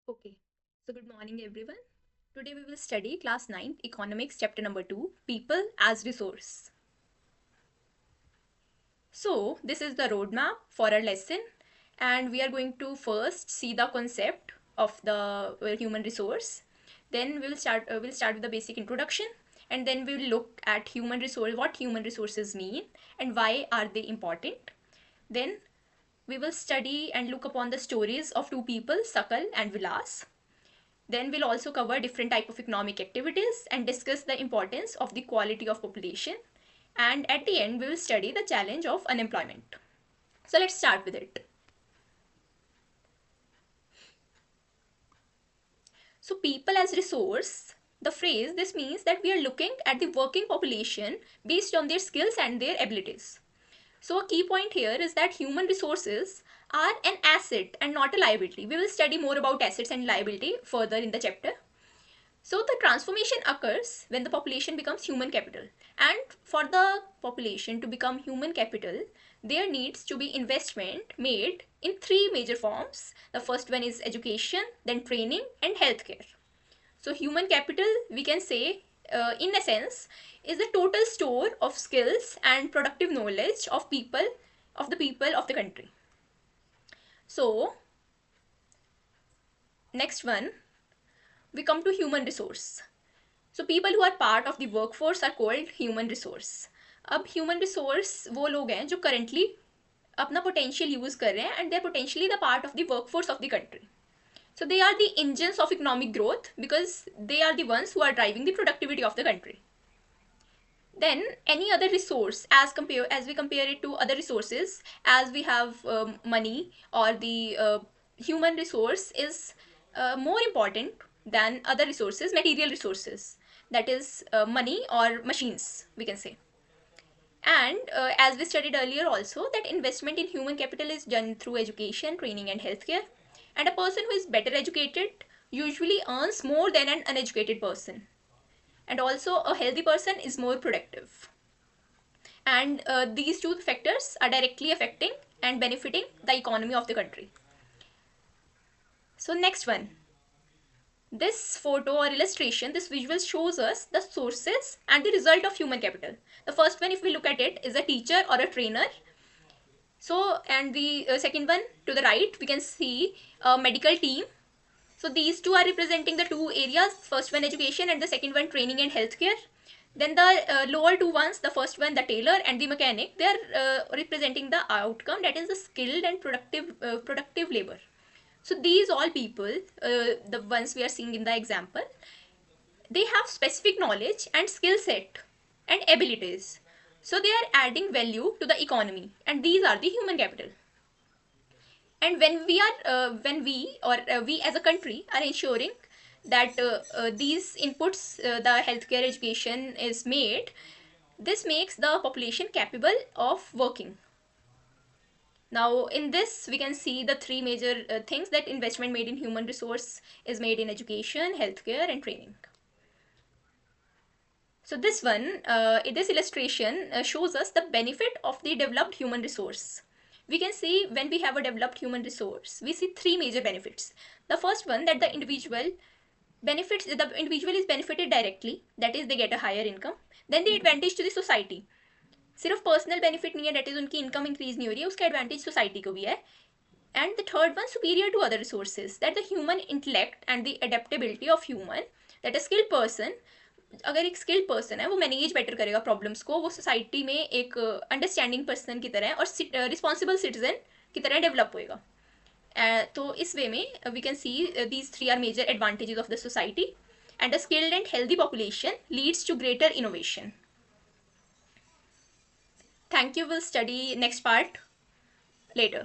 Okay, so good morning everyone. Today we will study class 9th economics chapter number 2 people as resource. So this is the roadmap for our lesson and we are going to first see the concept of the human resource. Then we'll start with the basic introduction and then we will look at human resource, what human resources mean and why are they important. Then we will study and look upon the stories of two people, Sakal and Vilas. Then we'll also cover different type of economic activities and discuss the importance of the quality of population. And at the end, we will study the challenge of unemployment. So let's start with it. So people as resource, the phrase, this means that we are looking at the working population based on their skills and their abilities. So a key point here is that human resources are an asset and not a liability. We will study more about assets and liability further in the chapter. So the transformation occurs when the population becomes human capital. And for the population to become human capital, there needs to be investment made in three major forms. The first one is education, then training and healthcare. So human capital, we can say, in a sense, is the total store of skills and productive knowledge of the people of the country. So next one, we come to human resource. So people who are part of the workforce are called human resource. अब human resource वो लोग हैं जो currently अपना potential use कर रहे हैं and they're potentially the part of the workforce of the country. So they are the engines of economic growth because they are the ones who are driving the productivity of the country. Then any other resource as we compare it to other resources, as we have money or the human resource is more important than other resources, material resources, that is money or machines, we can say. And as we studied earlier also, that investment in human capital is done through education, training and healthcare. And a person who is better educated usually earns more than an uneducated person. And also a healthy person is more productive. And these two factors are directly affecting and benefiting the economy of the country. So next one. This photo or illustration, this visual shows us the sources and the result of human capital. The first one, if we look at it, is a teacher or a trainer. So, and the second one to the right, we can see a medical team. So these two are representing the two areas, first one education and the second one training and healthcare. Then the lower two ones, the first one the tailor and the mechanic, they are representing the outcome, that is the skilled and productive labor. So these all people, the ones we are seeing in the example, they have specific knowledge and skill set and abilities. So they are adding value to the economy and these are the human capital. And when we as a country are ensuring that these inputs, the healthcare education is made, this makes the population capable of working. Now in this we can see the three major things, that investment made in human resource is made in education, healthcare and training. So this one, this illustration shows us the benefit of the developed human resource. We can see when we have a developed human resource, we see three major benefits. The first one, that the individual is benefited directly, that is they get a higher income. Then the advantage to the society, सिर्फ personal benefit नहीं है, date is उनकी income increase नहीं हो रही है, उसका advantage society को भी है. And the third one, superior to other resources, that the human intellect and the adaptability of human, that a skilled person, अगर एक स्किल्ड पर्सन है वो मैनेज बेटर करेगा प्रॉब्लम्स को, वो सोसाइटी में एक अंडरस्टैंडिंग पर्सन की तरह और रिस्पॉन्सिबल सिटीजन की तरह डेवलप होएगा. तो इस वे में we can see these three are major advantages of the society, and a skilled and healthy population leads to greater innovation. Thank you. We'll study next part later.